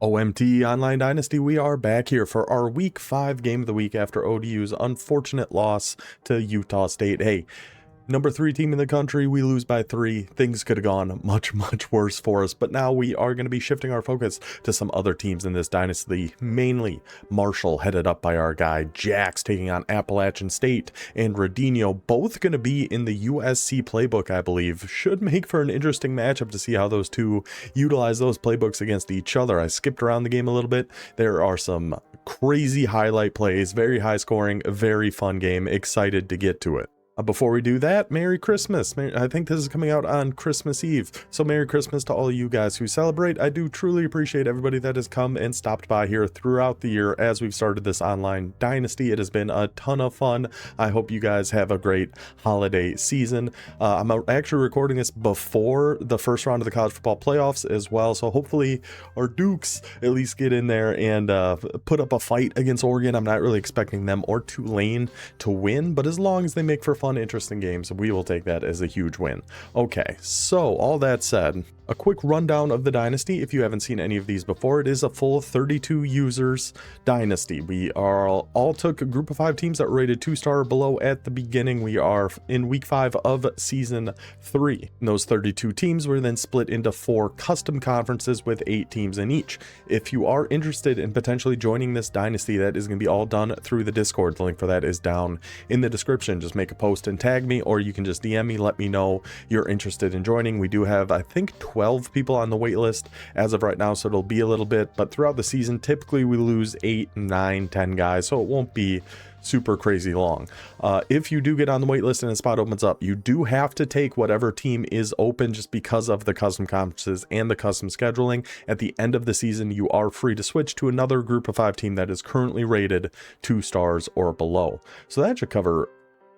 OMT Online Dynasty, we are back here for our Week 5 Game of the Week after ODU's unfortunate loss to Utah State. Hey, number 3 team in the country, we lose by 3. Things could have gone much worse for us, but now we are going to be shifting our focus to some other teams in this dynasty, mainly Marshall, headed up by our guy Jax, taking on Appalachian State, and Radinho, both going to be in the USC playbook, I believe. Should make for an interesting matchup to see how those two utilize those playbooks against each other. I skipped around the game a little bit. There are some crazy highlight plays, very high scoring, very fun game. Excited to get to it. Before we do that, Merry Christmas. I think this is coming out on Christmas Eve, so Merry Christmas to all you guys who celebrate. I do truly appreciate everybody that has come and stopped by here throughout the year as we've started this online dynasty. It has been a ton of fun. I hope you guys have a great holiday season. I'm actually recording this before the first round of the college football playoffs as well, so hopefully our Dukes at least get in there and put up a fight against Oregon. I'm not really expecting them or Tulane to win, but as long as they make for fun, interesting games, we will take that as a huge win. Okay, so all that said, a quick rundown of the dynasty. If you haven't seen any of these before, it is a full 32 users dynasty. We are all took a group of 5 teams that were rated 2-star or below at the beginning. We are in week 5 of season 3. And those 32 teams were then split into 4 custom conferences with 8 teams in each. If you are interested in potentially joining this dynasty, that is going to be all done through the Discord. The link for that is down in the description. Just make a post and tag me, or you can just DM me, let me know you're interested in joining. We do have, I think, 12 people on the wait list as of right now, so it'll be a little bit, but throughout the season typically we lose 8, 9, 10 guys, so it won't be super crazy long. If you do get on the wait list and a spot opens up, you do have to take whatever team is open just because of the custom conferences and the custom scheduling. At the end of the season, you are free to switch to another group of 5 team that is currently rated 2 stars or below. So that should cover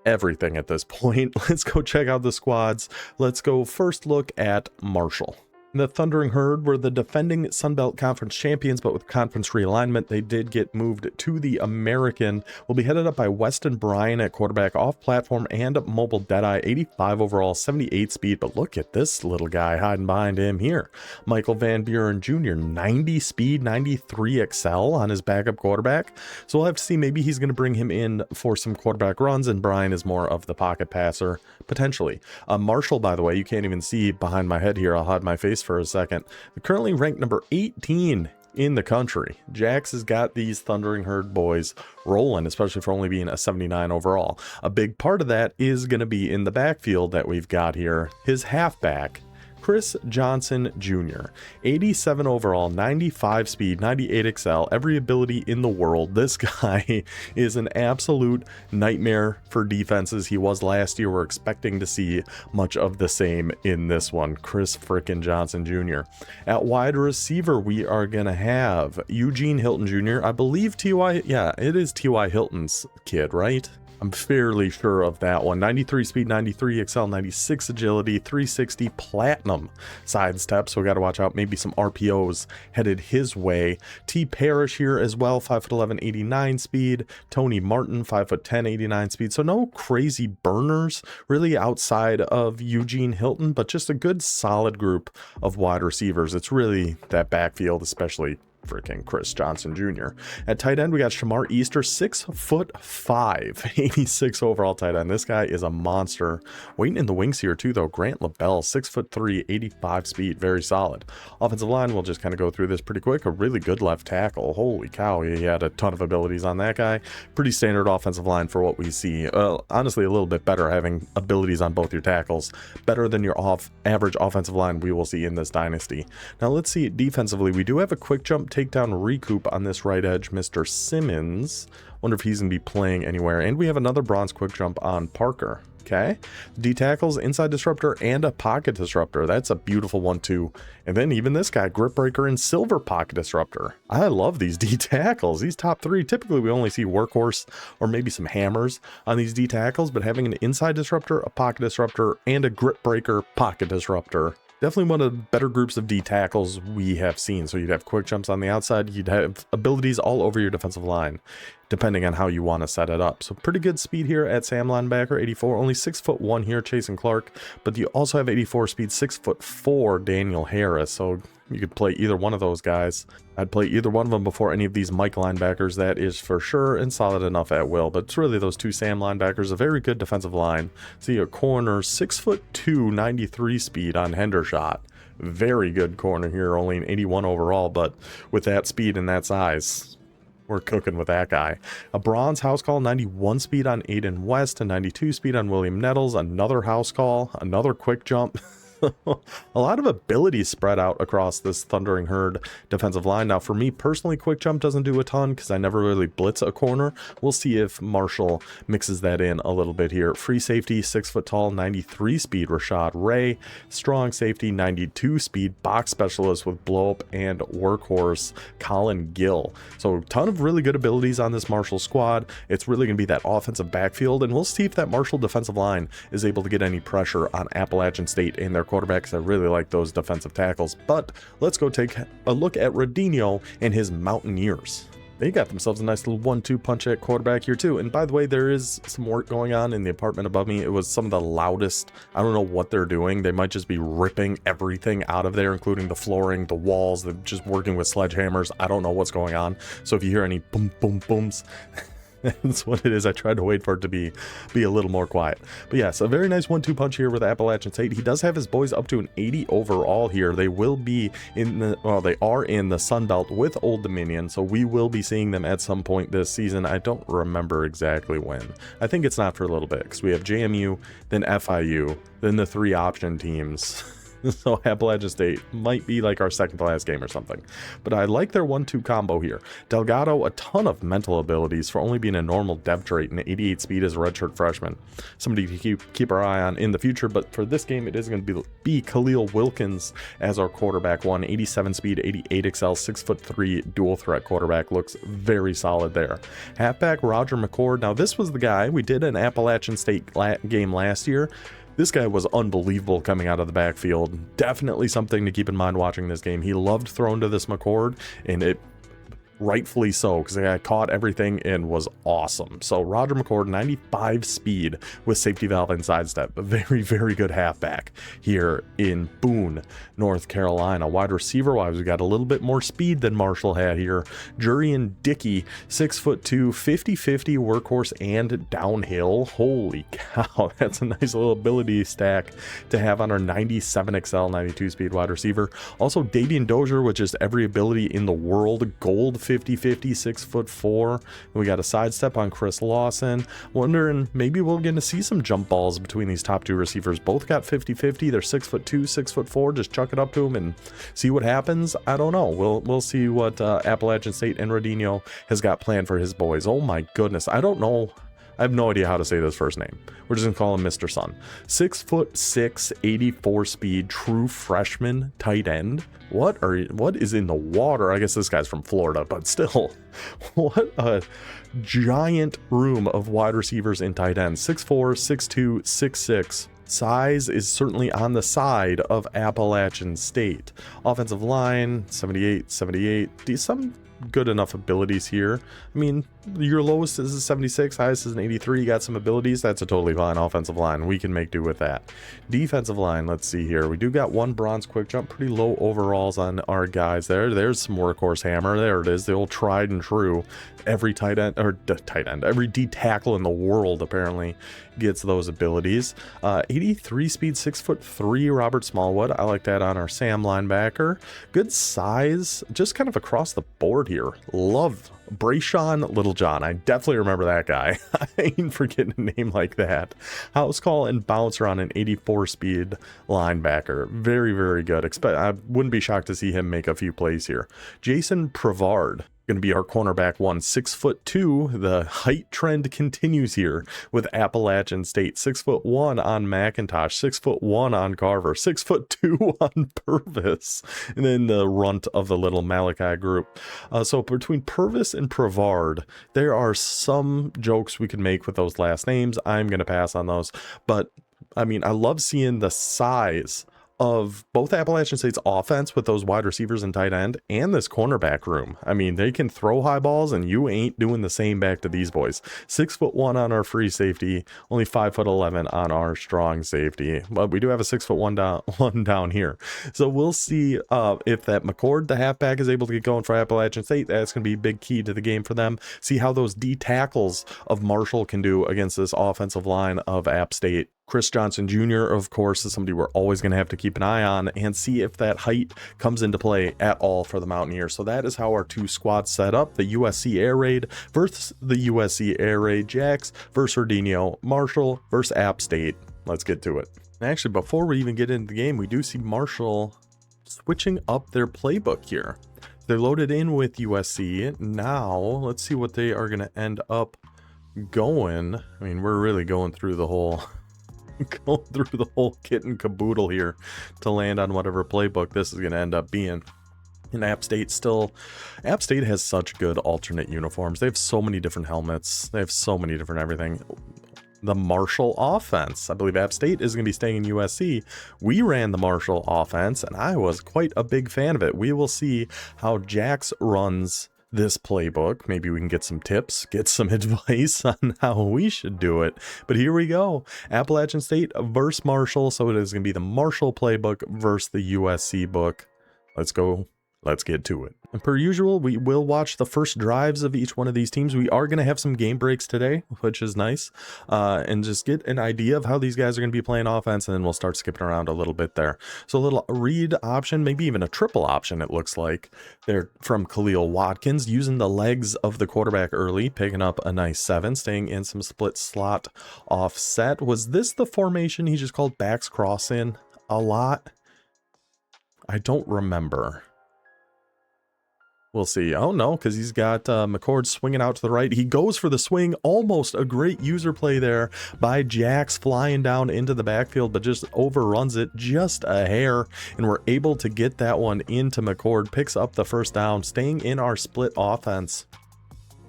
everything at this point. Let's go check out the squads. Let's go first look at Marshall. The Thundering Herd were the defending Sunbelt Conference champions, but with conference realignment, they did get moved to the American. Will be headed up by Weston Bryan at quarterback, off platform and mobile Deadeye, 85 overall, 78 speed. But look at this little guy hiding behind him here. Michael Van Buren Jr., 90 speed, 93 excel on his backup quarterback. So we'll have to see. Maybe he's going to bring him in for some quarterback runs, and Bryan is more of the pocket passer, potentially. Marshall, by the way, you can't even see behind my head here. I'll hide my face for a second. They're currently ranked number 18 in the country. Jax has got these Thundering Herd boys rolling, especially for only being a 79 overall. A big part of that is going to be in the backfield that we've got here. His halfback, Chris Johnson Jr., 87 overall, 95 speed, 98 excel, every ability in the world. This guy is an absolute nightmare for defenses. He was last year. We're expecting to see much of the same in this one. Chris frickin' Johnson Jr. At wide receiver, we are going to have Eugene Hilton Jr. I believe T.Y. Yeah, it is T.Y. Hilton's kid, right? I'm fairly sure of that one. 93 speed, 93 excel, 96 agility, 360 platinum sidestep. So we got to watch out. Maybe some RPOs headed his way. T. Parrish here as well, 5'11", 89 speed. Tony Martin, 5'10", 89 speed. So no crazy burners really outside of Eugene Hilton, but just a good solid group of wide receivers. It's really that backfield, especially freaking Chris Johnson Jr. At tight end, we got Shamar Easter, 6'5", 86 overall tight end. This guy is a monster. Waiting in the wings here too, though. Grant LaBelle, 6'3", 85 speed, very solid. Offensive line, we'll just kind of go through this pretty quick. A really good left tackle. Holy cow, he had a ton of abilities on that guy. Pretty standard offensive line for what we see. Honestly, a little bit better having abilities on both your tackles. Better than your average offensive line we will see in this dynasty. Now let's see defensively. We do have a quick jump takedown recoup on this right edge, Mr. Simmons. Wonder if he's gonna be playing anywhere. And we have another bronze quick jump on Parker. Okay, D tackles, inside disruptor, and a pocket disruptor. That's a beautiful one too. And then even this guy, grip breaker and silver pocket disruptor. I love these D tackles. These top 3, typically we only see workhorse or maybe some hammers on these D tackles, but having an inside disruptor, a pocket disruptor, and a grip breaker pocket disruptor, definitely one of the better groups of D tackles we have seen. So you'd have quick jumps on the outside. You'd have abilities all over your defensive line, depending on how you want to set it up. So pretty good speed here at Sam linebacker, 84, only 6'1" here, Chasen Clark, but you also have 84 speed, 6'4" Daniel Harris. So You could play either one of those guys. I'd play either one of them before any of these Mike linebackers, that is for sure, and solid enough at will. But it's really those two Sam linebackers, a very good defensive line. See a corner, 6'2", 93 speed on Hendershot. Very good corner here, only an 81 overall, but with that speed and that size, we're cooking with that guy. A bronze house call, 91 speed on Aiden West, and 92 speed on William Nettles. Another house call, another quick jump. A lot of abilities spread out across this Thundering Herd defensive line. Now, for me personally, quick jump doesn't do a ton because I never really blitz a corner. We'll see if Marshall mixes that in a little bit here. Free safety, 6 foot tall, 93 speed, Rashad Ray. Strong safety, 92 speed, box specialist with blow up and workhorse, Colin Gill. So a ton of really good abilities on this Marshall squad. It's really going to be that offensive backfield, and we'll see if that Marshall defensive line is able to get any pressure on Appalachian State and their quarterbacks. I really like those defensive tackles. But let's go take a look at Radinho and his Mountaineers. They got themselves a nice little 1-2 punch at quarterback here too. And by the way, there is some work going on in the apartment above me. It was some of the loudest. I don't know what they're doing. They might just be ripping everything out of there, including the flooring, the walls. They're just working with sledgehammers. I don't know what's going on. So if you hear any boom, boom, booms, that's what it is. I tried to wait for it to be a little more quiet. But yes, a very nice 1-2 punch here with Appalachian State. He does have his boys up to an 80 overall here. They will be in the, well, they are in the Sun Belt with Old Dominion, so we will be seeing them at some point this season. I don't remember exactly when. I think it's not for a little bit because we have JMU, then FIU, then the 3 option teams. So Appalachian State might be like our second to last game or something. But I like their 1-2 combo here. Delgado, a ton of mental abilities for only being a normal dev trait, and 88 speed as a redshirt freshman. Somebody to keep our eye on in the future, but for this game it is going to be Khalil Wilkins as our quarterback one. 87 speed, 88 excel, 6'3", dual threat quarterback. Looks very solid there. Halfback Roger McCord. Now this was the guy we did an Appalachian State game last year. This guy was unbelievable coming out of the backfield. Definitely something to keep in mind watching this game. He loved throwing to this McCord, and it rightfully so, because the guy caught everything and was awesome. So Roger McCord, 95 speed with safety valve and sidestep. A very, very good halfback here in Boone, North Carolina. Wide receiver wise, we got a little bit more speed than Marshall had here. Jurian Dickey, 6'2", 50-50 workhorse and downhill. Holy cow, that's a nice little ability stack to have on our 97 XL, 92 speed wide receiver. Also Davian Dozier with just every ability in the world. Gold 50-50, 6'4". We got a sidestep on Chris Lawson. Wondering maybe we're going to see some jump balls between these top 2 receivers. Both got 50-50. They're 6'2", 6'4". Just chuck it up to them and see what happens. I don't know. We'll see what Appalachian State and Radinho has got planned for his boys. Oh my goodness. I don't know. I have no idea how to say this first name. We're just gonna call him Mr. Sun. 6'6", 84 speed, true freshman tight end. What is in the water? I guess this guy's from Florida, but still, what a giant room of wide receivers and tight ends. 6'4", 6'2", 6'6". Size is certainly on the side of Appalachian State. Offensive line, 78. Some good enough abilities here. I mean, your lowest is a 76, highest is an 83. You got some abilities. That's a totally fine offensive line. We can make do with that. Defensive line, let's see here. We do got 1 bronze quick jump. Pretty low overalls on our guys there. There's some workhorse hammer. There it is, the old tried and true. Every every D tackle in the world apparently gets those abilities. 83 speed, 6'3", Robert Smallwood. I like that on our Sam linebacker. Good size, just kind of across the board here. Love Brayshawn Littlejohn. I definitely remember that guy. I ain't forgetting a name like that. House call and bouncer on an 84 speed linebacker. Very, very good. I wouldn't be shocked to see him make a few plays here. Jason Prevard, going to be our cornerback one. 6'2". The height trend continues here with Appalachian State. 6'1" on McIntosh, 6'1" on Carver, 6'2" on Purvis, and then the runt of the little Malachi group. So between Purvis and Prevard, there are some jokes we could make with those last names. I'm going to pass on those, but I mean, I love seeing the size of both Appalachian State's offense with those wide receivers and tight end and this cornerback room. I mean, they can throw high balls and you ain't doing the same back to these boys. 6'1" on our free safety, only 5'11" on our strong safety, but we do have a 6'1" down here. So we'll see if that McCord, the halfback, is able to get going for Appalachian State. That's going to be a big key to the game for them. See how those D tackles of Marshall can do against this offensive line of App State. Chris Johnson Jr., of course, is somebody we're always going to have to keep an eye on and see if that height comes into play at all for the Mountaineers. So that is how our two squads set up. The USC Air Raid versus the USC Air Raid. Jax versus Rodinho. Marshall versus App State. Let's get to it. And actually, before we even get into the game, we do see Marshall switching up their playbook here. They're loaded in with USC. Now, let's see what they are going to end up going. I mean, we're really going through the whole... kit and caboodle here to land on whatever playbook this is going to end up being. And App State has such good alternate uniforms. They have so many different helmets. They have so many different everything. The Marshall offense, I believe App State is going to be staying in USC. We ran the Marshall offense and I was quite a big fan of it. We will see how Jax runs this playbook. Maybe we can get some tips, get some advice on how we should do it. But here we go. Appalachian State versus Marshall. So it is going to be the Marshall playbook versus the USC book. Let's go. Let's get to it. And per usual, we will watch the first drives of each one of these teams. We are going to have some game breaks today, which is nice, and just get an idea of how these guys are going to be playing offense, and then we'll start skipping around a little bit there. So a little read option, maybe even a triple option, it looks like. They're from Khalil Watkins, using the legs of the quarterback early, picking up a nice 7, staying in some split slot offset. Was this the formation he just called backs cross in a lot? I don't remember. We'll see. Oh no, because he's got McCord swinging out to the right. He goes for the swing. Almost a great user play there by Jax, flying down into the backfield, but just overruns it just a hair. And we're able to get that one into McCord. Picks up the first down, staying in our split offense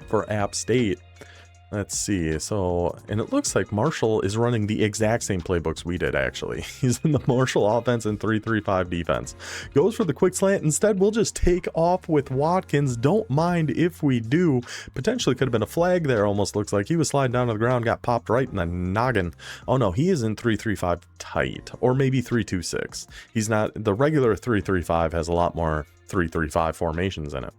for App State. Let's see. So, and it looks like Marshall is running the exact same playbooks we did, actually. He's in the Marshall offense and 3-3-5 defense. Goes for the quick slant. Instead, we'll just take off with Watkins. Don't mind if we do. Potentially could have been a flag there, almost looks like. He was sliding down to the ground, got popped right in the noggin. Oh no, he is in 3-3-5 tight, or maybe 3-2-6. He's not, the regular 3-3-5 has a lot more 3-3-5 formations in it.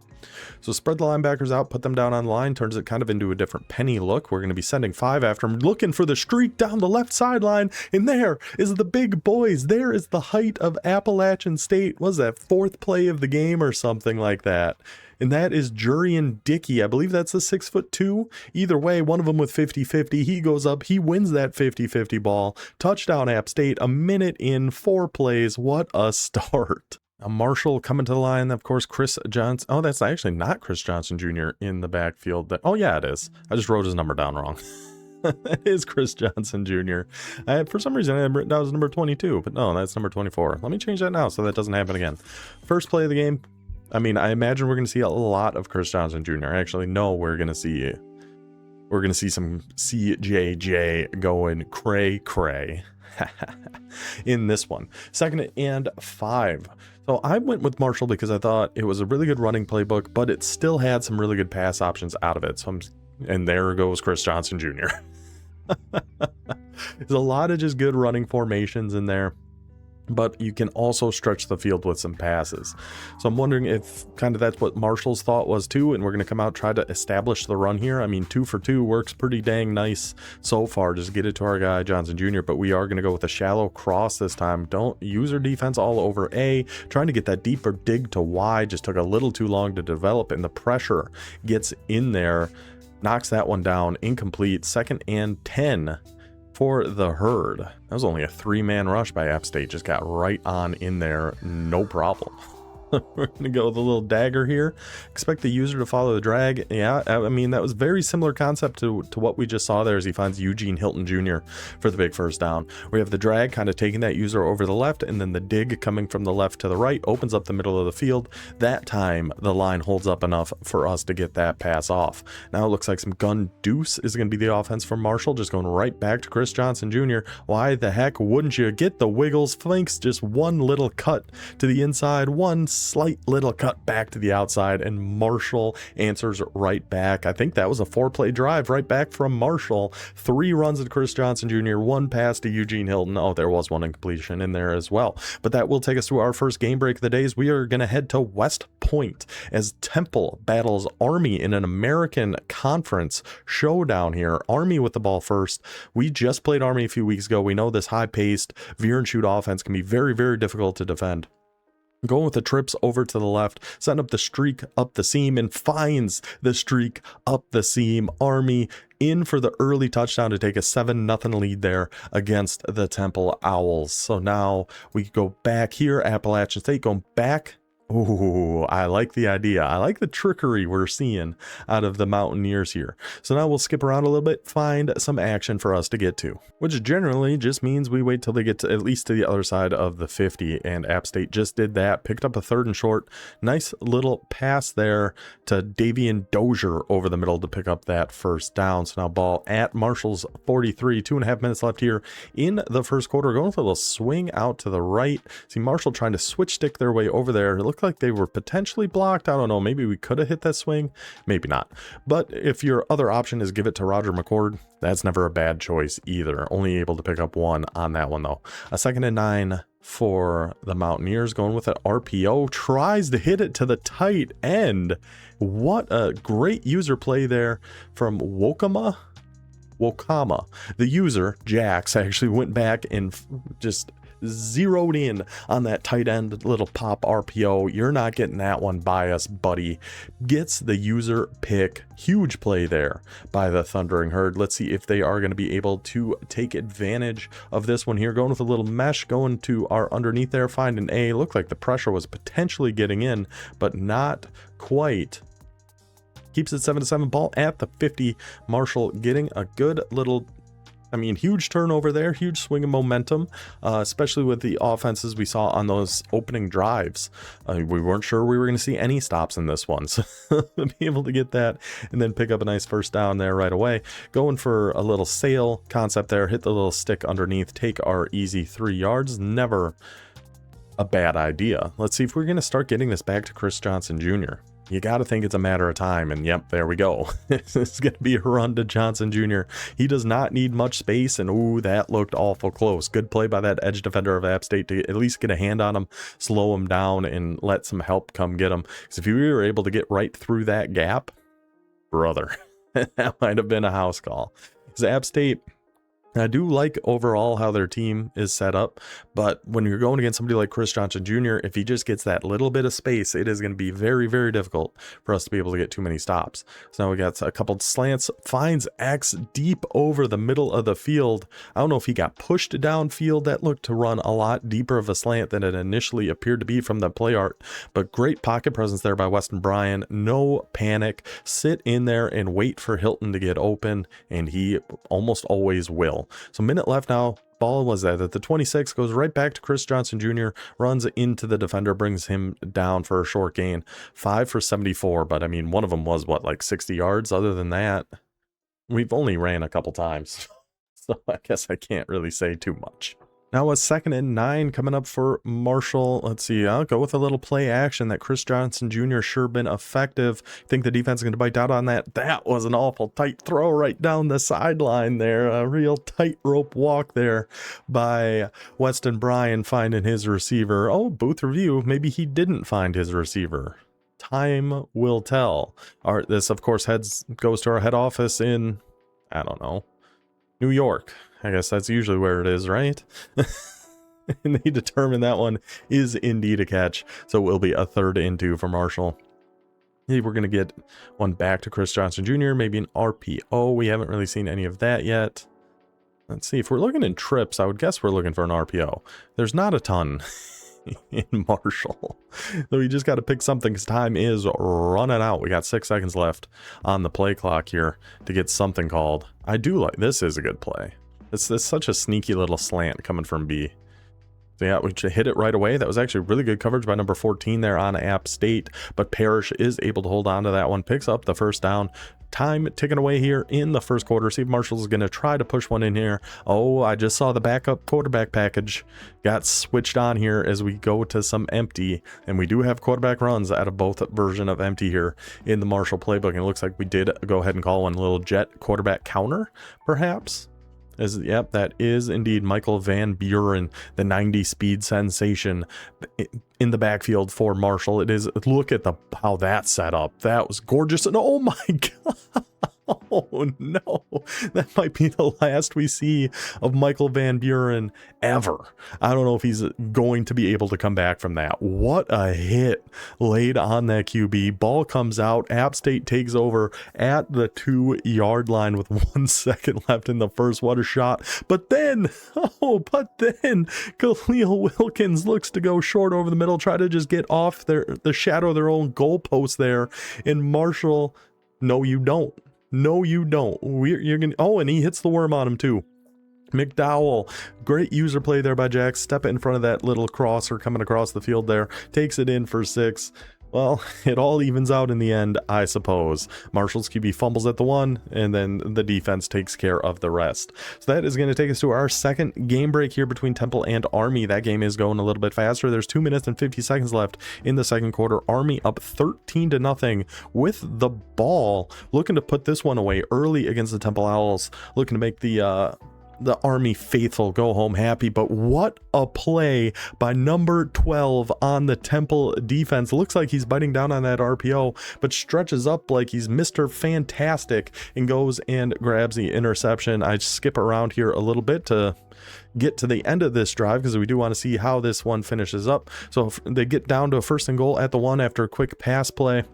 So spread the linebackers out, put them down on the line, turns it kind of into a different penny look. We're going to be sending 5 after him, looking for the streak down the left sideline. And there is the big boys. There is the height of Appalachian State. Was that 4th play of the game or something like that? And that is Jurian Dickey. I believe that's a 6'2". Either way, one of them with 50-50. He goes up, he wins that 50-50 ball. Touchdown App State, a minute in, 4 plays. What a start. A Marshall coming to the line, of course, Chris Johnson. Oh, that's actually not Chris Johnson Jr. in the backfield. Oh, yeah, it is. I just wrote his number down wrong. It is Chris Johnson Jr. For some reason, I had written down as number 22, but no, that's number 24. Let me change that now so that doesn't happen again. First play of the game. I mean, I imagine we're going to see a lot of Chris Johnson Jr. Actually, no, we're going to see some CJJ going cray-cray in this one. 2nd and 5. So I went with Marshall because I thought it was a really good running playbook, but it still had some really good pass options out of it. So and there goes Chris Johnson Jr. There's a lot of just good running formations in there, but you can also stretch the field with some passes. So I'm wondering if kind of that's what Marshall's thought was too, and we're going to come out try to establish the run here. I mean, 2 for 2 works pretty dang nice so far. Just get it to our guy Johnson Jr., but we are going to go with a shallow cross this time. Don't use our defense all over A. Trying to get that deeper dig to Y just took a little too long to develop, and the pressure gets in there, knocks that one down, incomplete. 2nd and 10. For the herd. That was only a 3-man rush by App State. Just got right on in there, no problem. We're going to go with a little dagger here. Expect the user to follow the drag. Yeah, I mean, that was very similar concept to what we just saw there as he finds Eugene Hilton Jr. for the big first down. We have the drag kind of taking that user over the left, and then the dig coming from the left to the right opens up the middle of the field. That time, the line holds up enough for us to get that pass off. Now it looks like some gun deuce is going to be the offense from Marshall, just going right back to Chris Johnson Jr. Why the heck wouldn't you get the wiggles? Flanks, just one little cut to the inside, one slight little cut back to the outside, and Marshall answers right back. I think that was a 4-play drive right back from Marshall. 3 runs to Chris Johnson Jr., 1 pass to Eugene Hilton. Oh, there was one incompletion in there as well. But that will take us to our first game break of the days. We are going to head to West Point as Temple battles Army in an American Conference showdown here. Army with the ball first. We just played Army a few weeks ago. We know this high-paced veer and shoot offense can be very, very difficult to defend. Going with the trips over to the left, setting up the streak up the seam, and finds the streak up the seam. Army in for the early touchdown to take a 7-0 lead there against the Temple Owls. So now we go back here, Appalachian State going back. Ooh, I like the idea. I like the trickery we're seeing out of the Mountaineers here. So now we'll skip around a little bit, find some action for us to get to, which generally just means we wait till they get to at least to the other side of the 50, and App State just did that. Picked up a 3rd and short. Nice little pass there to Davian Dozier over the middle to pick up that first down. So now ball at Marshall's 43, 2.5 minutes left here in the first quarter. Going with a little swing out to the right. See Marshall trying to switch stick their way over there. It looked like they were potentially blocked. I don't know, maybe we could have hit that swing, maybe not. But if your other option is give it to Roger McCord, that's never a bad choice either. Only able to pick up 1 on that one though. A 2nd and 9 for the Mountaineers, going with an RPO, tries to hit it to the tight end. What a great user play there from Wokama. The user, Jax, actually went back and just zeroed in on that tight end little pop RPO. You're not getting that one by us, buddy. Gets the user pick. Huge play there by the Thundering Herd. Let's see if they are going to be able to take advantage of this one here. Going with a little mesh, going to our underneath there, find an A. Looked like the pressure was potentially getting in, but not quite. Keeps it 7-7, ball at the 50. Marshall getting a good little, I mean, huge turnover there, huge swing of momentum, especially with the offenses we saw on those opening drives. We weren't sure we were going to see any stops in this one, so to be able to get that and then pick up a nice first down there right away. Going for a little sail concept there, hit the little stick underneath, take our easy 3 yards. Never a bad idea. Let's see if we're going to start getting this back to Chris Johnson Jr. You got to think it's a matter of time, and yep, there we go. It's going to be a run to Johnson Jr. He does not need much space, and ooh, that looked awful close. Good play by that edge defender of App State to at least get a hand on him, slow him down, and let some help come get him. Because if you were able to get right through that gap, brother, that might have been a house call. Because App State, I do like overall how their team is set up, but when you're going against somebody like Chris Johnson Jr., if he just gets that little bit of space, it is going to be very, very difficult for us to be able to get too many stops. So now we got a couple slants, finds X deep over the middle of the field. I don't know if he got pushed downfield. That looked to run a lot deeper of a slant than it initially appeared to be from the play art, but great pocket presence there by Weston Bryan. No panic, sit in there and wait for Hilton to get open, and he almost always will. So minute left now. Ball was at the 26, goes right back to Chris Johnson Jr., runs into the defender, brings him down for a short gain. 5 for 74, but I mean, one of them was what, like 60 yards? Other than that, we've only ran a couple times, so I guess I can't really say too much. Now a 2nd and 9 coming up for Marshall. Let's see, I'll go with a little play action that Chris Johnson Jr. sure been effective. Think the defense is going to bite out on that. That was an awful tight throw right down the sideline there. A real tightrope walk there by Weston Bryan finding his receiver. Oh, booth review, maybe he didn't find his receiver. Time will tell. This, of course, goes to our head office in, I don't know, New York. I guess that's usually where it is, right? And they determine that one is indeed a catch. So it will be a 3rd and 2 for Marshall. Maybe we're going to get one back to Chris Johnson Jr., maybe an RPO. We haven't really seen any of that yet. Let's see, if we're looking in trips, I would guess we're looking for an RPO. There's not a ton in Marshall. So we just got to pick something because time is running out. We got 6 seconds left on the play clock here to get something called. I do like, this is a good play. This is such a sneaky little slant coming from B. So yeah, we hit it right away. That was actually really good coverage by number 14 there on App State, but Parrish is able to hold on to that one, picks up the first down. Time ticking away here in the first quarter. See if Marshall's going to try to push one in here. Oh, I just saw the backup quarterback package got switched on here as we go to some empty, and we do have quarterback runs out of both version of empty here in the Marshall playbook, and it looks like we did go ahead and call one. A little jet quarterback counter, perhaps. Yep, that is indeed Michael Van Buren, the 90 speed sensation in the backfield for Marshall. It is, look at how that set up. That was gorgeous. And oh my God. Oh no, that might be the last we see of Michael Van Buren ever. I don't know if he's going to be able to come back from that. What a hit laid on that QB. Ball comes out. App State takes over at the 2-yard line with 1 second left in the first. What a shot. But then Khalil Wilkins looks to go short over the middle, try to just get off the shadow of their own goalpost there. And Marshall, no, you don't. No, you don't. You're gonna. Oh, and he hits the worm on him too. McDowell, great user play there by Jack. Step in front of that little crosser coming across the field there. Takes it in for 6. Well, it all evens out in the end, I suppose. Marshall's QB fumbles at the 1, and then the defense takes care of the rest. So that is going to take us to our second game break here between Temple and Army. That game is going a little bit faster. There's 2 minutes and 50 seconds left in the second quarter. Army up 13-0 with the ball, looking to put this one away early against the Temple Owls, looking to make the Army faithful go home happy. But what a play by number 12 on the Temple defense. Looks like he's biting down on that RPO, but stretches up like he's Mr. Fantastic and goes and grabs the interception. I skip around here a little bit to get to the end of this drive because we do want to see how this one finishes up. So they get down to a 1st and goal at the 1 after a quick pass play.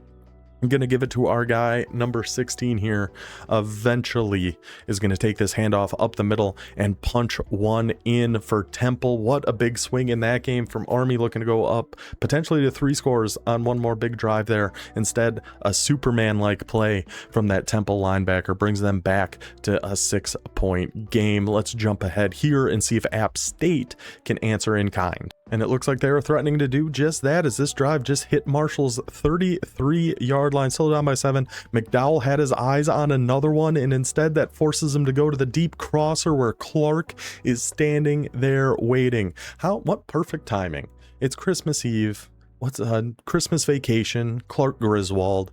I'm going to give it to our guy, number 16 here. Eventually is going to take this handoff up the middle and punch one in for Temple. What a big swing in that game from Army, looking to go up potentially to 3 scores on one more big drive there. Instead, a Superman-like play from that Temple linebacker brings them back to a 6-point game. Let's jump ahead here and see if App State can answer in kind. And it looks like they are threatening to do just that as this drive just hit Marshall's 33-yard line, still down by 7. McDowell had his eyes on another one, and instead that forces him to go to the deep crosser where Clark is standing there waiting. What perfect timing. It's Christmas Eve. What's a Christmas vacation? Clark Griswold.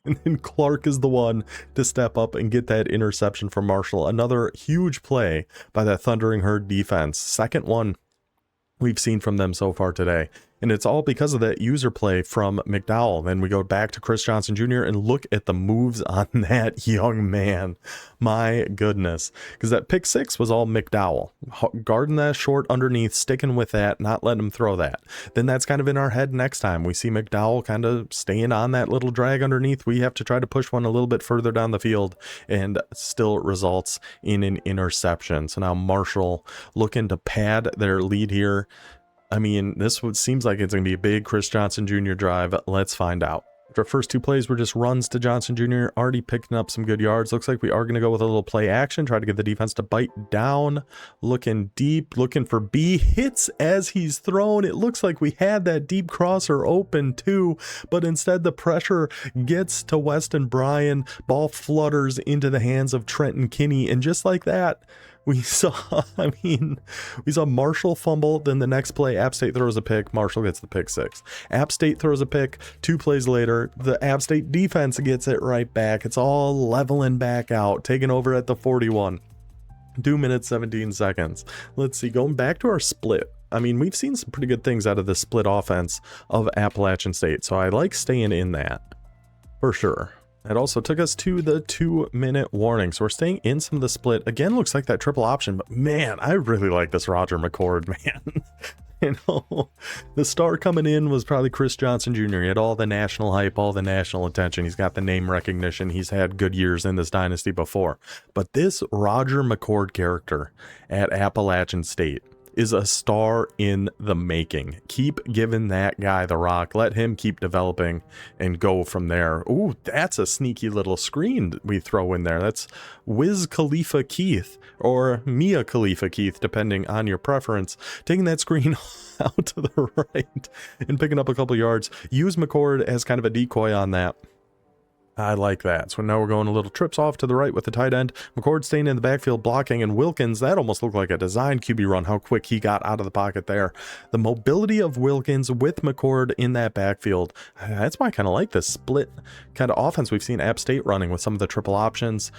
And then Clark is the one to step up and get that interception from Marshall. Another huge play by that Thundering Herd defense. Second one we've seen from them so far today, and it's all because of that user play from McDowell. Then we go back to Chris Johnson Jr. and look at the moves on that young man. My goodness, because that pick 6 was all McDowell guarding that short underneath, sticking with that, not letting him throw that. Then that's kind of in our head. Next time we see McDowell kind of staying on that little drag underneath, we have to try to push one a little bit further down the field, and still results in an interception. So now Marshall looking to pad their lead here. I mean, seems like it's going to be a big Chris Johnson Jr. drive. Let's find out. Our first 2 plays were just runs to Johnson Jr., already picking up some good yards. Looks like we are going to go with a little play action, try to get the defense to bite down, looking deep, looking for B. Hits as he's thrown. It looks like we had that deep crosser open too, but instead the pressure gets to Weston Bryan. Ball flutters into the hands of Trenton Kinney, and just like that, we saw Marshall fumble. Then the next play, App State throws a pick. Marshall gets the pick 6. App State throws a pick. 2 plays later, the App State defense gets it right back. It's all leveling back out, taking over at the 41. 2 minutes, 17 seconds. Let's see, going back to our split. I mean, we've seen some pretty good things out of the split offense of Appalachian State, so I like staying in that for sure. It also took us to the 2-minute warning, so we're staying in some of the split. Again, looks like that triple option, but man, I really like this Roger McCord, man. You know, the star coming in was probably Chris Johnson Jr. He had all the national hype, all the national attention. He's got the name recognition. He's had good years in this dynasty before. But this Roger McCord character at Appalachian State, is a star in the making. Keep giving that guy the rock. Let him keep developing and go from there. Ooh, that's a sneaky little screen we throw in there. That's Wiz Khalifa Keith or Mia Khalifa Keith, depending on your preference. Taking that screen out to the right and picking up a couple yards. Use McCord as kind of a decoy on that. I like that. So now we're going a little trips off to the right with the tight end. McCord staying in the backfield blocking, and Wilkins, that almost looked like a design QB run, how quick he got out of the pocket there. The mobility of Wilkins with McCord in that backfield, that's why I kind of like this split kind of offense we've seen App State running with some of the triple options,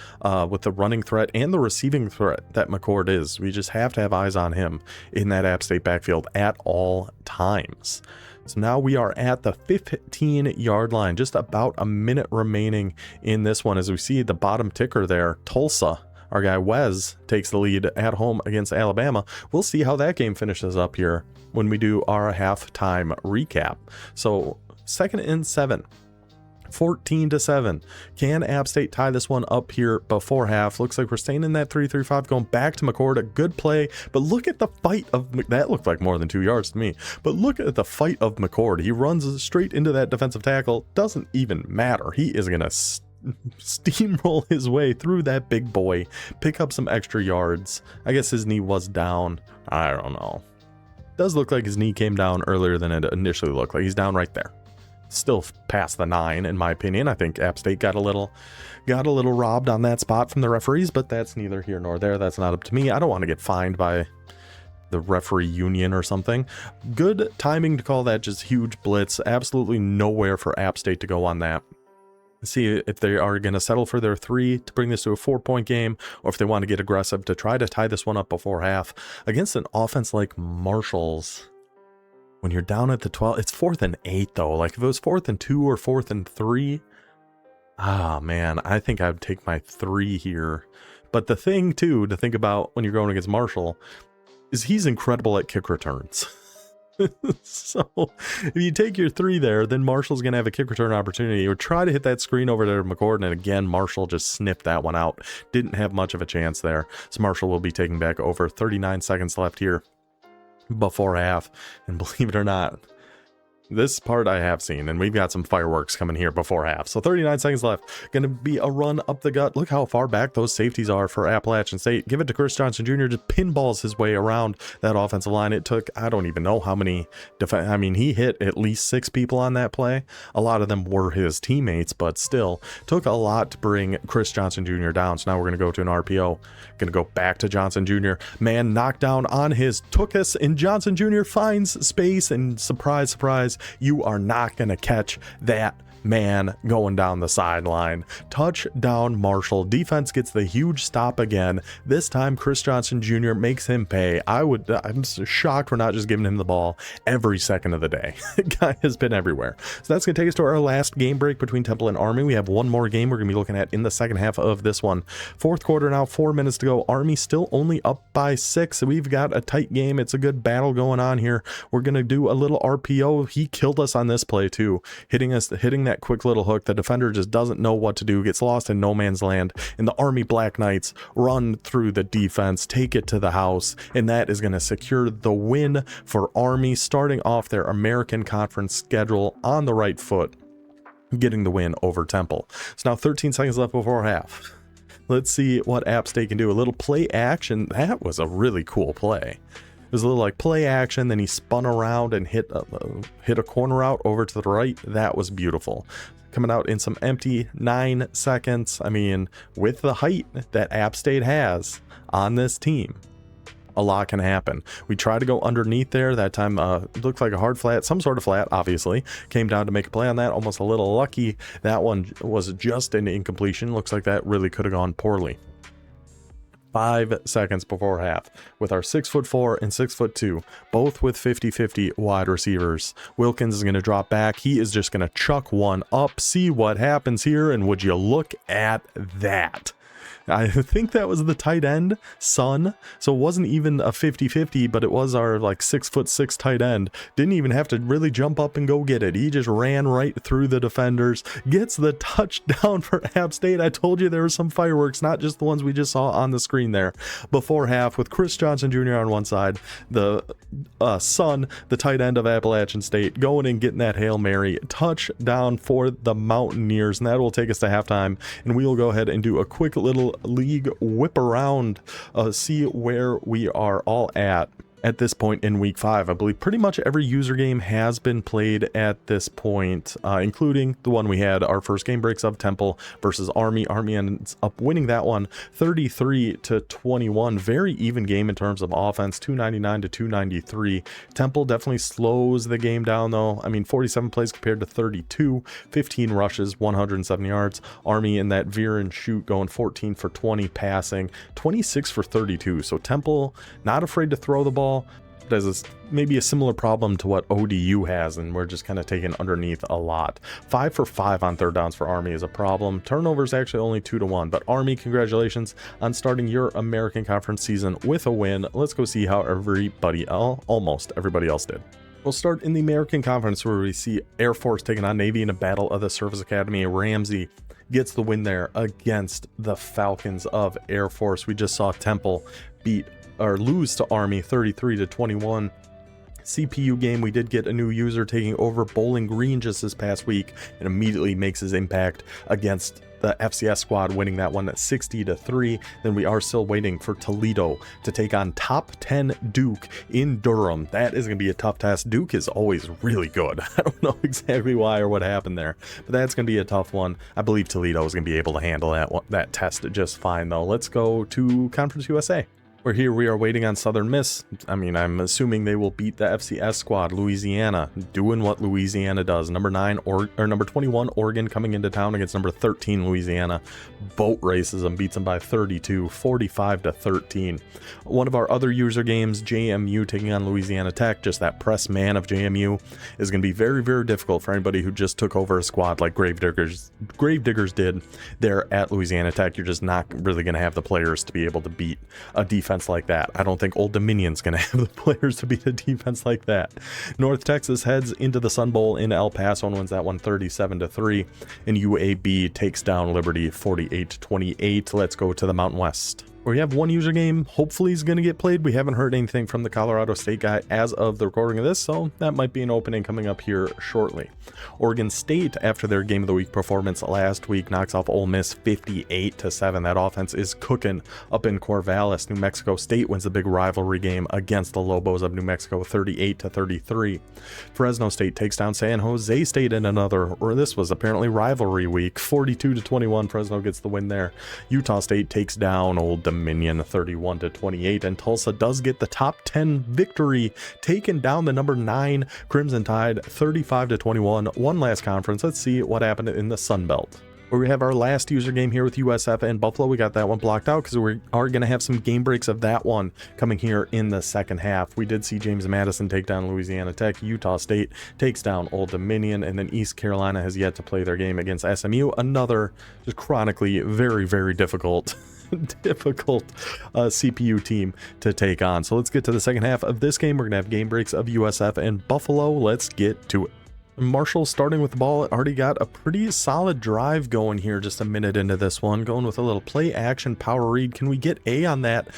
with the running threat and the receiving threat that McCord is. We just have to have eyes on him in that App State backfield at all times. So now we are at the 15-yard line, just about a minute remaining in this one. As we see the bottom ticker there, Tulsa, our guy Wes, takes the lead at home against Alabama. We'll see how that game finishes up here when we do our halftime recap. So 2nd and 7. 14-7. Can App State tie this one up here before half? Looks like we're staying in that 3-3-5, going back to McCord. A good play, but look at the fight of that. Looked like more than 2 yards to me, but look at the fight of McCord. He runs straight into that defensive tackle. Doesn't even matter. He is gonna steamroll his way through that big boy, pick up some extra yards. I guess his knee was down. I don't know. Does look like his knee came down earlier than it initially looked like. He's down right there. Still past the 9 in my opinion. I think App State got a little robbed on that spot from the referees, but that's neither here nor there. That's not up to me. I don't want to get fined by the referee union or something. Good timing to call that just huge blitz. Absolutely nowhere for App State to go on that. See if they are going to settle for their 3 to bring this to a 4-point game, or if they want to get aggressive to try to tie this one up before half against an offense like Marshall's. When you're down at the 12, it's 4th and 8 though. Like if it was 4th and 2 or 4th and 3, man, I think I'd take my 3 here. But the thing too to think about when you're going against Marshall is he's incredible at kick returns. So if you take your 3 there, then Marshall's going to have a kick return opportunity, or try to hit that screen over there to McCord, and again Marshall just sniffed that one out. Didn't have much of a chance there. So Marshall will be taking back over. 39 seconds left here before half, and believe it or not, this part I have seen, and we've got some fireworks coming here before half. So 39 seconds left. Gonna be a run up the gut. Look how far back those safeties are for Appalachian State. Give it to Chris Johnson Jr. Just pinballs his way around that offensive line. It took, I don't even know how many I mean, he hit at least 6 people on that play. A lot of them were his teammates, but still took a lot to bring Chris Johnson Jr. down. So now we're gonna go to an RPO. Gonna go back to Johnson Jr. Man knocked down on his Tookus, and Johnson Jr. finds space, and surprise, surprise, you are not going to catch that man going down the sideline. Touchdown Marshall. Defense gets the huge stop again. This time Chris Johnson Jr. makes him pay. I'm shocked we're not just giving him the ball every second of the day. The guy has been everywhere. So that's going to take us to our last game break between Temple and Army. We have one more game we're going to be looking at in the second half of this one. 4th quarter now, 4 minutes to go. Army still only up by 6. We've got a tight game. It's a good battle going on here. We're going to do a little RPO. He killed us on this play too, hitting that quick little hook. The defender just doesn't know what to do, gets lost in no man's land, and the Army Black Knights run through the defense, take it to the house, and that is going to secure the win for Army, starting off their American Conference schedule on the right foot, getting the win over Temple. So now 13 seconds left before half. Let's see what App State can do. A little play action. That was a really cool play. It was a little like play action, then he spun around and hit a corner out over to the right. That was beautiful. Coming out in some empty 9 seconds. I mean, with the height that App State has on this team, a lot can happen. We tried to go underneath there. That time looked like a hard flat, some sort of flat, obviously. Came down to make a play on that. Almost a little lucky. That one was just an incompletion. Looks like that really could have gone poorly. 5 seconds before half with our 6'4" and 6'2", both with 50-50 wide receivers. Wilkins is going to drop back. He is just going to chuck one up, see what happens here, and would you look at that? I think that was the tight end, Son. So it wasn't even a 50-50, but it was our like 6'6" tight end. Didn't even have to really jump up and go get it. He just ran right through the defenders, gets the touchdown for App State. I told you there were some fireworks, not just the ones we just saw on the screen there before half, with Chris Johnson Jr. on one side, the Son, the tight end of Appalachian State, going and getting that Hail Mary touchdown for the Mountaineers. And that will take us to halftime, and we will go ahead and do a quick little league whip around, see where we are all at this point in week 5. I believe pretty much every user game has been played at this point, including the one we had, our first game breaks of Temple versus Army. Army ends up winning that one 33-21. Very even game in terms of offense, 299-293. Temple definitely slows the game down though. I mean, 47 plays compared to 32, 15 rushes, 107 yards. Army in that veer and shoot going 14 for 20 passing, 26 for 32. So Temple not afraid to throw the ball. There's maybe a similar problem to what ODU has, and we're just kind of taking underneath a lot. 5 for 5 on third downs for Army is a problem. Turnovers actually only 2-1, but Army, congratulations on starting your American Conference season with a win. Let's go see how almost everybody else did. We'll start in the American Conference, where we see Air Force taking on Navy in a battle of the Service Academy. Ramsey gets the win there against the Falcons of Air Force. We just saw Temple lose to Army 33-21. CPU game, we did get a new user taking over Bowling Green just this past week, and immediately makes his impact against the FCS squad, winning that one at 60-3. Then we are still waiting for Toledo to take on top 10 Duke in Durham. That is going to be a tough test. Duke is always really good. I don't know exactly why or what happened there, but that's going to be a tough one. I believe Toledo is going to be able to handle that test just fine though. Let's go to Conference USA. We're here, we are waiting on Southern Miss. I mean, I'm assuming they will beat the FCS squad. Louisiana, doing what Louisiana does. Number 21, Oregon coming into town against number 13, Louisiana. Boat races them, beats them by 32, 45-13. One of our other user games, JMU taking on Louisiana Tech. Just that press man of JMU is going to be very, very difficult for anybody who just took over a squad like Gravediggers did there at Louisiana Tech. You're just not really going to have the players to be able to beat a defense like that. I don't think Old Dominion's going to have the players to beat a defense like that. North Texas heads into the Sun Bowl in El Paso and wins that one 37-3. And UAB takes down Liberty 48-28. Let's go to the Mountain West, where we have one user game hopefully is going to get played. We haven't heard anything from the Colorado State guy as of the recording of this, so that might be an opening coming up here shortly. Oregon State, after their game of the week performance last week, knocks off Ole Miss 58-7. That offense is cooking up in Corvallis. New Mexico State wins the big rivalry game against the Lobos of New Mexico 38-33. Fresno State takes down San Jose State in this was apparently rivalry week, 42-21. Fresno gets the win there. Utah State takes down Old Dominion 31-28, and Tulsa does get the top 10 victory, taking down the number 9 Crimson Tide 35-21. One last conference. Let's see what happened in the Sun Belt, where we have our last user game here with USF and Buffalo. We got that one blocked out because we are going to have some game breaks of that one coming here in the second half. We did see James Madison take down Louisiana Tech. Utah State takes down Old Dominion, and then East Carolina has yet to play their game against SMU. Another just chronically very, very difficult CPU team to take on. So let's get to the second half of this game. We're gonna have game breaks of USF and Buffalo. Let's get to it. Marshall starting with the ball, already got a pretty solid drive going here just a minute into this one, going with a little play action power read. Can we get A on that?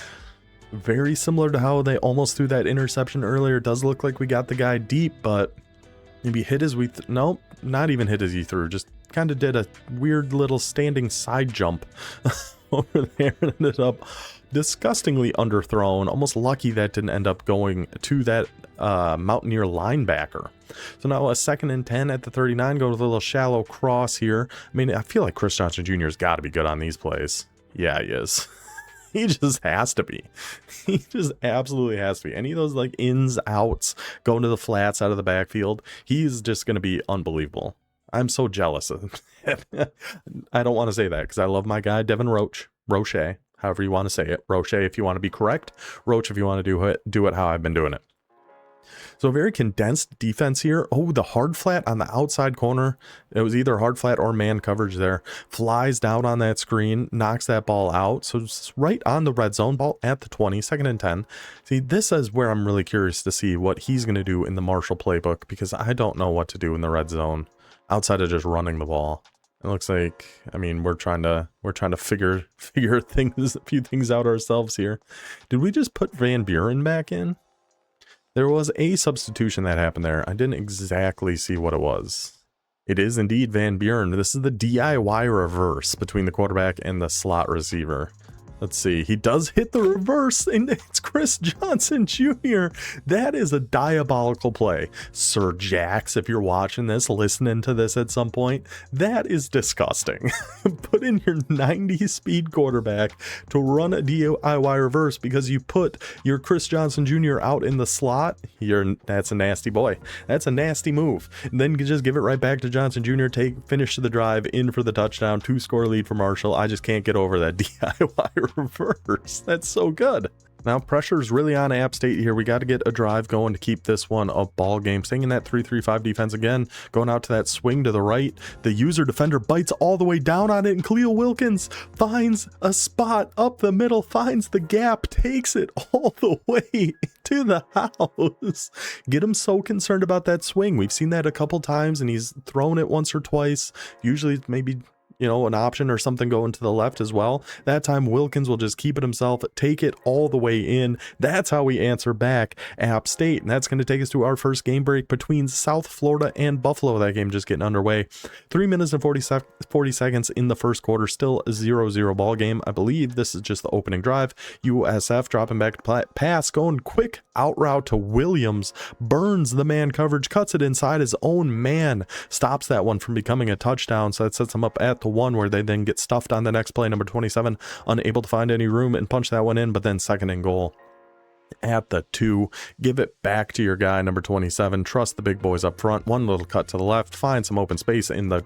Very similar to how they almost threw that interception earlier. It does look like we got the guy deep, but maybe hit as we nope, not even hit as he threw, just kind of did a weird little standing side jump over there and ended up disgustingly underthrown. Almost lucky that didn't end up going to that Mountaineer linebacker. So now a 2nd and 10 at the 39. Go with a little shallow cross here. I mean, I feel like Chris Johnson Jr. has got to be good on these plays. Yeah, he is. He just has to be. He just absolutely has to be. Any of those like ins, outs, going to the flats out of the backfield, he's just going to be unbelievable. I'm so jealous of him. I don't want to say that because I love my guy, Devin Roche, however you want to say it. Roche if you want to be correct. Roche if you want to do it how I've been doing it. So a very condensed defense here. Oh, the hard flat on the outside corner. It was either hard flat or man coverage there. Flies down on that screen, knocks that ball out. So it's right on the red zone, ball at the 20, 2nd and 10. See, this is where I'm really curious to see what he's going to do in the Marshall playbook, because I don't know what to do in the red zone outside of just running the ball. It looks like, I mean, we're trying to figure things, a few things out ourselves here. Did we just put Van Buren back in? There was a substitution that happened there. I didn't exactly see what it was. It is indeed Van Buren. This is the DIY reverse between the quarterback and the slot receiver. Let's see. He does hit the reverse, and it's Chris Johnson Jr. That is a diabolical play. Sir Jax, if you're watching this, listening to this at some point, that is disgusting. Put in your 90 speed quarterback to run a DIY reverse because you put your Chris Johnson Jr. out in the slot. That's a nasty boy. That's a nasty move. And then you just give it right back to Johnson Jr. Finish the drive, in for the touchdown, 2-score lead for Marshall. I just can't get over that DIY reverse. That's so good. Now pressure is really on App State here. We got to get a drive going to keep this one a ball game. Staying in that 3-3-5 defense again, going out to that swing to the right. The user defender bites all the way down on it, and Khalil Wilkins finds a spot up the middle, finds the gap, takes it all the way to the house. Get him so concerned about that swing. We've seen that a couple times, and he's thrown it once or twice. Usually maybe, you know, an option or something going to the left as well. That time Wilkins will just keep it himself, take it all the way in. That's how we answer back App State. And that's going to take us to our first game break between South Florida and Buffalo. That game just getting underway. 3 minutes and 40 seconds in the first quarter. Still a 0-0 ball game. I believe this is just the opening drive. USF dropping back to pass, going quick out route to Williams. Burns the man coverage, cuts it inside his own man. Stops that one from becoming a touchdown. So that sets him up at the 1, where they then get stuffed on the next play. Number 27 unable to find any room and punch that one in, but then 2nd and goal at the 2. Give it back to your guy, number 27. Trust the big boys up front. One little cut to the left, find some open space in the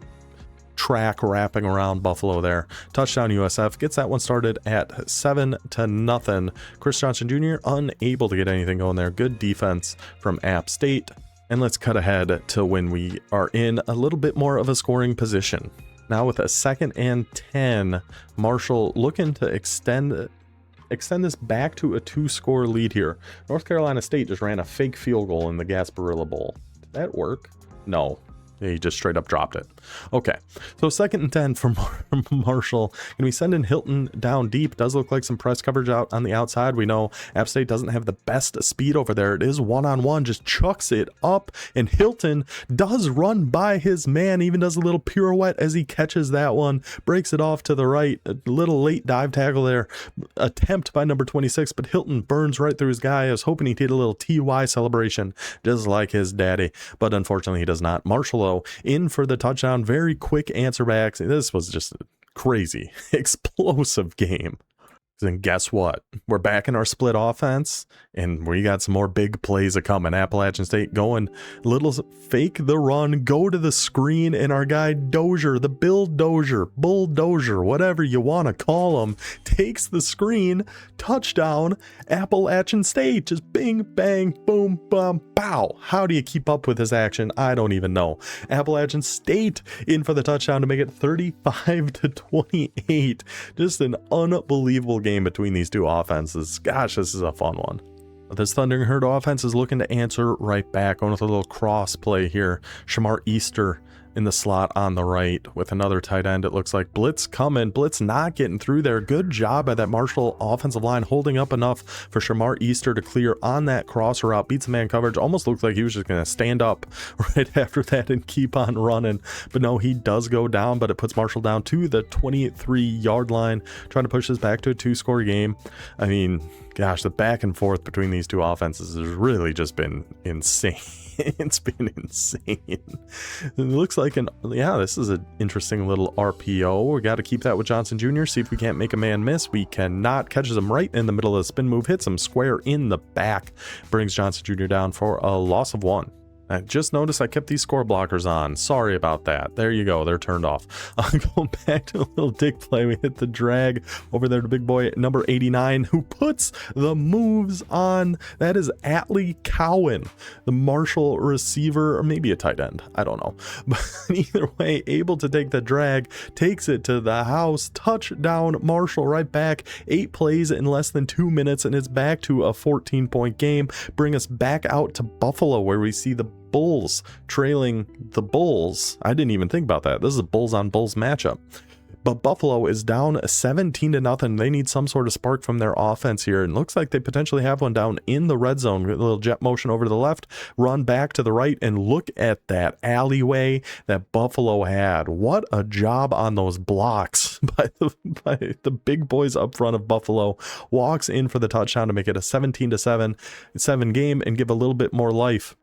track wrapping around Buffalo there. Touchdown USF. Gets that one started at 7-0. Chris Johnson Jr. unable to get anything going there. Good defense from App State. And let's cut ahead to when we are in a little bit more of a scoring position. Now with a 2nd and 10, Marshall looking to extend this back to a 2-score lead here. North Carolina State just ran a fake field goal in the Gasparilla Bowl. Did that work? No. He just straight up dropped it. Okay, so 2nd and 10 for Marshall. Going to be sending Hilton down deep. Does look like some press coverage out on the outside. We know App State doesn't have the best speed over there. It is one-on-one, just chucks it up, and Hilton does run by his man, even does a little pirouette as he catches that one, breaks it off to the right. A little late dive tackle there, attempt by number 26, but Hilton burns right through his guy. I was hoping he'd hit a little TY celebration, just like his daddy, but unfortunately he does not. Marshall in for the touchdown. Very quick answer backs. This was just a crazy, explosive game. And guess what? We're back in our split offense, and we got some more big plays a coming. Appalachian State going little fake the run, go to the screen, and our guy Dozier, the bulldozer, whatever you want to call him, takes the screen. Touchdown, Appalachian State. Just bing, bang, boom, bum, pow. How do you keep up with this action? I don't even know. Appalachian State in for the touchdown to make it 35-28. Just an unbelievable game between these two offenses. Gosh, this is a fun one. This Thundering Herd offense is looking to answer right back. Going with a little cross play here. Shamar Easter in the slot on the right with another tight end. It looks like blitz coming. Blitz not getting through there. Good job by that Marshall offensive line holding up enough for Shamar Easter to clear on that crosser route. Beats man coverage. Almost looked like he was just going to stand up right after that and keep on running. But no, he does go down, but it puts Marshall down to the 23-yard line, trying to push this back to a 2-score game. I mean, gosh, the back and forth between these two offenses has really just been insane. It's been insane. It looks like this is an interesting little RPO. We got to keep that with Johnson Jr. See if we can't make a man miss. We cannot. Catches him right in the middle of the spin move, hits him square in the back, brings Johnson Jr. down for a loss of 1. I just noticed I kept these score blockers on. Sorry about that. There you go. They're turned off. Going back to a little dick play. We hit the drag over there to big boy number 89, who puts the moves on. That is Atlee Cowan, the Marshall receiver, or maybe a tight end. I don't know. But either way, able to take the drag, takes it to the house. Touchdown, Marshall right back. 8 plays in less than 2 minutes, and it's back to a 14-point game. Bring us back out to Buffalo, where we see the Bulls trailing the Bulls. I didn't even think about that. This is a Bulls on Bulls matchup. But Buffalo is down 17-0. They need some sort of spark from their offense here. And looks like they potentially have one down in the red zone. A little jet motion over to the left, run back to the right, and look at that alleyway that Buffalo had. What a job on those blocks by the big boys up front of Buffalo. Walks in for the touchdown to make it a 17-7 game and give a little bit more life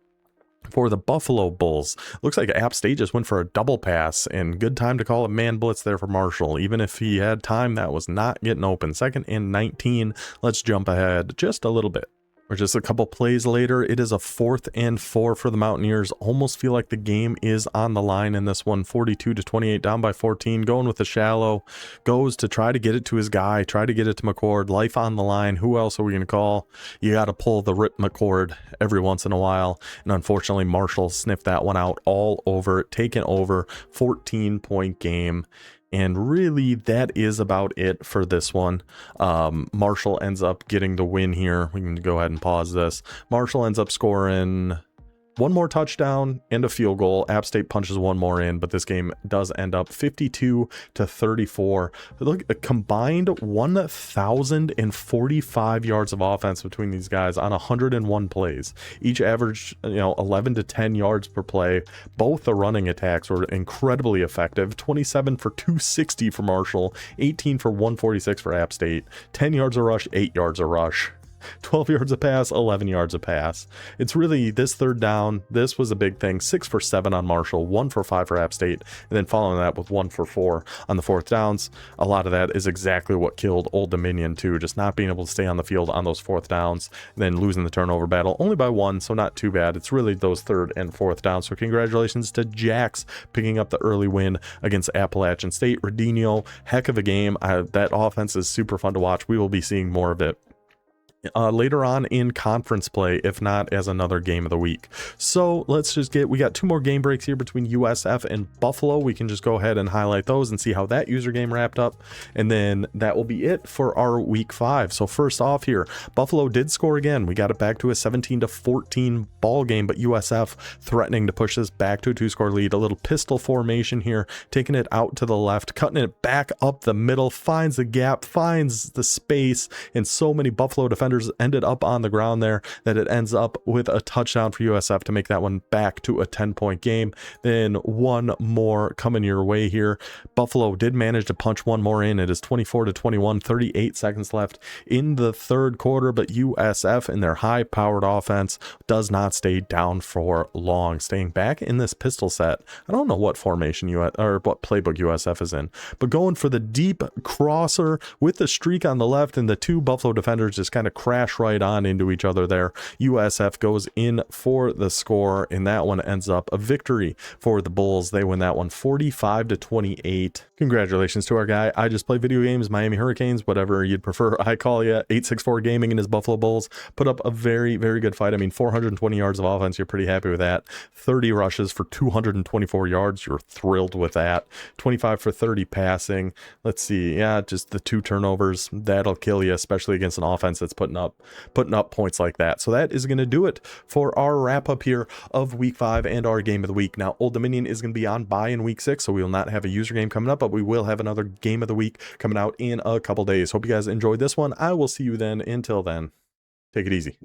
for the Buffalo Bulls. Looks like App State just went for a double pass, and good time to call a man blitz there for Marshall. Even if he had time, that was not getting open. 2nd and 19. Let's jump ahead just a little bit. We're just a couple plays later. It is a 4th and 4 for the Mountaineers. Almost feel like the game is on the line in this one. 42-28, down by 14. Going with the shallow. Goes to try to get it to his guy. Try to get it to McCord. Life on the line. Who else are we going to call? You got to pull the Rip McCord every once in a while. And unfortunately, Marshall sniffed that one out all over. Taken over. 14-point game. And really, that is about it for this one. Marshall ends up getting the win here. We can go ahead and pause this. Marshall ends up scoring one more touchdown and a field goal. App State punches one more in, but this game does end up 52-34. Look, a combined 1,045 yards of offense between these guys on 101 plays. Each averaged, 11 to 10 yards per play. Both the running attacks were incredibly effective. 27 for 260 for Marshall, 18 for 146 for App State. 10 yards a rush, 8 yards a rush. 12 yards a pass, 11 yards a pass. It's really this third down. This was a big thing. 6 for 7 on Marshall, 1 for 5 for App State, and then following that with 1 for 4 on the 4th downs. A lot of that is exactly what killed Old Dominion too, just not being able to stay on the field on those 4th downs, and then losing the turnover battle only by 1, so not too bad. It's really those 3rd and 4th downs. So congratulations to Jax picking up the early win against Appalachian State. Radinho, heck of a game. That offense is super fun to watch. We will be seeing more of it later on in conference play, if not as another game of the week. So let's just we got 2 more game breaks here between USF and Buffalo. We can just go ahead and highlight those and see how that user game wrapped up, and then that will be it for our week 5. So first off here, Buffalo did score again. We got it back to a 17-14 ball game, but USF threatening to push this back to a 2-score lead. A little pistol formation here, taking it out to the left, cutting it back up the middle, finds the gap, finds the space, and so many Buffalo defenders ended up on the ground there that it ends up with a touchdown for USF to make that one back to a 10-point game. Then one more coming your way here. Buffalo did manage to punch one more in. It is 24-21, 38 seconds left in the 3rd quarter, but USF in their high-powered offense does not stay down for long, staying back in this pistol set. I don't know what formation or what playbook USF is in, but going for the deep crosser with the streak on the left, and the 2 Buffalo defenders just kind of crash right on into each other there. USF goes in for the score, and that one ends up a victory for the Bulls. They win that one 45-28. Congratulations to our guy. I just play video games, Miami Hurricanes, whatever you'd prefer. I call you 864 Gaming and his Buffalo Bulls. Put up a very, very good fight. I mean, 420 yards of offense. You're pretty happy with that. 30 rushes for 224 yards. You're thrilled with that. 25 for 30 passing. Let's see. Yeah, just the 2 turnovers. That'll kill you, especially against an offense that's putting up points like that. So that is going to do it for our wrap up here of week 5 and our game of the week. Now, Old Dominion is going to be on bye in week 6, so we will not have a user game coming up, but we will have another game of the week coming out in a couple days. Hope you guys enjoyed this one. I will see you then. Until then, take it easy.